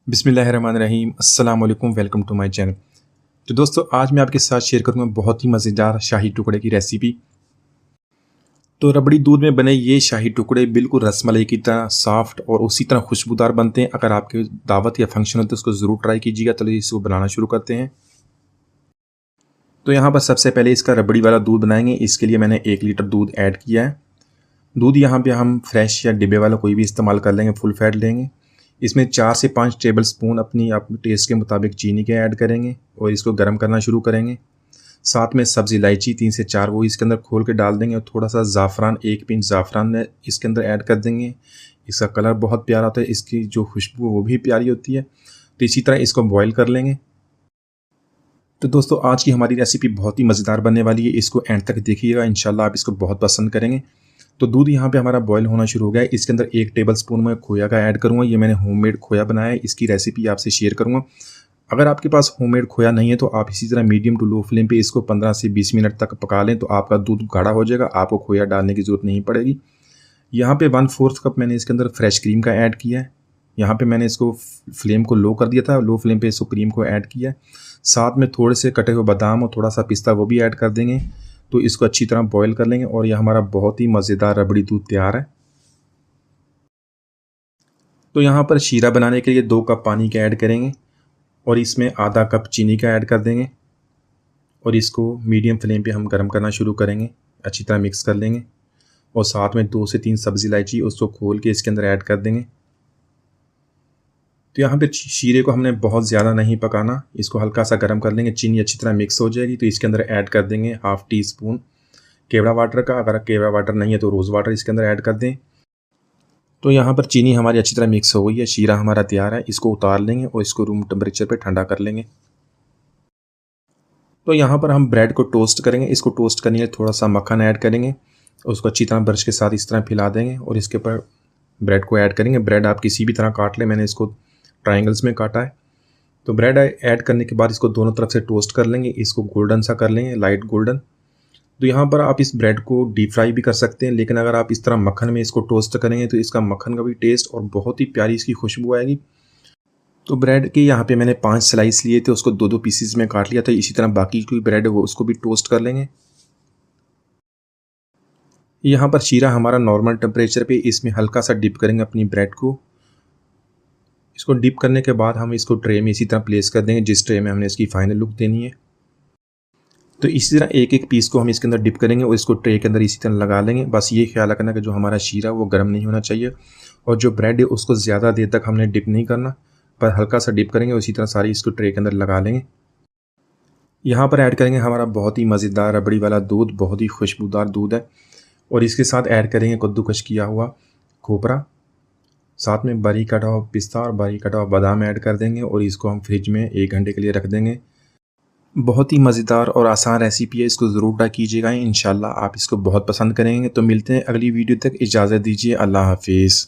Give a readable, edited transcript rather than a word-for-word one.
बिस्मिल्लाहिर्रहमानिर्रहीम अस्सलाम वालेकुम वेलकम टू माय चैनल। तो दोस्तों आज मैं आपके साथ शेयर करूंगा बहुत ही मज़ेदार शाही टुकड़े की रेसिपी। तो रबड़ी दूध में बने ये शाही टुकड़े बिल्कुल रसमलाई की तरह सॉफ्ट और उसी तरह खुशबूदार बनते हैं। अगर आपके दावत या फंक्शन हो तो उसको ज़रूर ट्राई कीजिएगा। चलिए इसको बनाना शुरू करते हैं। तो यहाँ पर सबसे पहले इसका रबड़ी वाला दूध बनाएंगे। इसके लिए मैंने 1 लीटर दूध ऐड किया है। दूध यहाँ पे हम फ्रेश या डिब्बे वाला कोई भी इस्तेमाल कर लेंगे, फुल फैट लेंगे। इसमें 4 से 5 टेबल स्पून अपनी टेस्ट के मुताबिक चीनी के ऐड करेंगे और इसको गर्म करना शुरू करेंगे। साथ में सब्ज़ इलायची 3 से 4 वो इसके अंदर खोल के डाल देंगे और थोड़ा सा ज़ाफ़रान 1 पिंच ज़ाफ़रान इसके अंदर ऐड कर देंगे। इसका कलर बहुत प्यारा होता है, इसकी जो खुशबू वो भी प्यारी होती है। तो इसी तरह इसको बॉयल कर लेंगे। तो दोस्तों आज की हमारी रेसिपी बहुत ही मज़ेदार बनने वाली है, इसको एंड तक देखिएगा, इंशाल्लाह आप इसको बहुत पसंद करेंगे। तो दूध यहाँ पे हमारा बॉयल होना शुरू हो गया है। इसके अंदर 1 टेबल स्पून मैं खोया का ऐड करूँगा। ये मैंने होममेड खोया बनाया है, इसकी रेसिपी आपसे शेयर करूँगा। अगर आपके पास होममेड खोया नहीं है तो आप इसी तरह मीडियम टू लो फ्लेम पे इसको 15 से 20 मिनट तक पका लें तो आपका दूध गाढ़ा हो जाएगा, आपको खोया डालने की ज़रूरत नहीं पड़ेगी। यहाँ पे 1/4 कप मैंने इसके अंदर फ्रेश क्रीम का ऐड किया है। यहाँ पे मैंने इसको फ्लेम को लो कर दिया था, लो फ्लेम पे इसको क्रीम को ऐड किया है। साथ में थोड़े से कटे हुए बादाम और थोड़ा सा पिस्ता वो भी ऐड कर देंगे। तो इसको अच्छी तरह बॉईल कर लेंगे और यह हमारा बहुत ही मज़ेदार रबड़ी दूध तैयार है। तो यहाँ पर शीरा बनाने के लिए 2 कप पानी का ऐड करेंगे और इसमें आधा कप चीनी का ऐड कर देंगे और इसको मीडियम फ्लेम पे हम गर्म करना शुरू करेंगे। अच्छी तरह मिक्स कर लेंगे और साथ में 2 से 3 सब्ज़ इलायची उसको खोल के इसके अंदर ऐड कर देंगे। तो यहाँ पे शीरे को हमने बहुत ज़्यादा नहीं पकाना, इसको हल्का सा गर्म कर लेंगे। चीनी अच्छी तरह मिक्स हो जाएगी तो इसके अंदर ऐड कर देंगे 1/2 टी स्पून केवड़ा वाटर का। अगर केवड़ा वाटर नहीं है तो रोज़ वाटर इसके अंदर ऐड कर दें। तो यहाँ पर चीनी हमारी अच्छी तरह मिक्स हो गई है, शीरा हमारा तैयार है। इसको उतार लेंगे और इसको रूम टेम्परेचर पे ठंडा कर लेंगे। तो यहाँ पर हम ब्रेड को टोस्ट करेंगे। इसको टोस्ट करने के लिए थोड़ा सा मक्खन ऐड करेंगे, उसको अच्छी तरह ब्रश के साथ इस तरह फैला देंगे और इसके ऊपर ब्रेड को ऐड करेंगे। ब्रेड आप किसी भी तरह काट लें, मैंने इसको ट्रायंगल्स में काटा है। तो ब्रेड ऐड करने के बाद इसको दोनों तरफ से टोस्ट कर लेंगे, इसको गोल्डन सा कर लेंगे, लाइट गोल्डन। तो यहाँ पर आप इस ब्रेड को डीप फ्राई भी कर सकते हैं, लेकिन अगर आप इस तरह मक्खन में इसको टोस्ट करेंगे तो इसका मक्खन का भी टेस्ट और बहुत ही प्यारी इसकी खुशबू आएगी। तो ब्रेड के यहाँ पे मैंने 5 स्लाइस लिए थे, उसको 2-2 पीसीज में काट लिया था। इसी तरह बाकी कोई ब्रेड है वो उसको भी टोस्ट कर लेंगे। यहाँ पर शीरा हमारा नॉर्मल टेम्परेचर पे, इसमें हल्का सा डिप करेंगे अपनी ब्रेड को। इसको डिप करने के बाद हम इसको ट्रे में इसी तरह प्लेस कर देंगे जिस ट्रे में हमने इसकी फाइनल लुक देनी है। तो इसी तरह एक एक पीस को हम इसके अंदर डिप करेंगे और इसको ट्रे के अंदर इसी तरह लगा लेंगे। बस ये ख्याल रखना कि जो हमारा शीरा वो गर्म नहीं होना चाहिए और जो ब्रेड है उसको ज़्यादा देर तक हमने डिप नहीं करना, पर हल्का सा डिप करेंगे और इसी तरह सारी इसको ट्रे के अंदर लगा लेंगे। यहाँ पर ऐड करेंगे हमारा बहुत ही मज़ेदार रबड़ी वाला दूध, बहुत ही खुशबूदार दूध है। और इसके साथ ऐड करेंगे कद्दूकश किया हुआ खोपरा, साथ में बारीक कटा हुआ पिस्ता और बारीक कटा हुआ बादाम ऐड कर देंगे और इसको हम फ्रिज में 1 घंटे के लिए रख देंगे। बहुत ही मज़ेदार और आसान रेसिपी है, इसको ज़रूर ट्राई कीजिएगा, इंशाल्लाह आप इसको बहुत पसंद करेंगे। तो मिलते हैं अगली वीडियो तक, इजाज़त दीजिए, अल्लाह हाफिज़।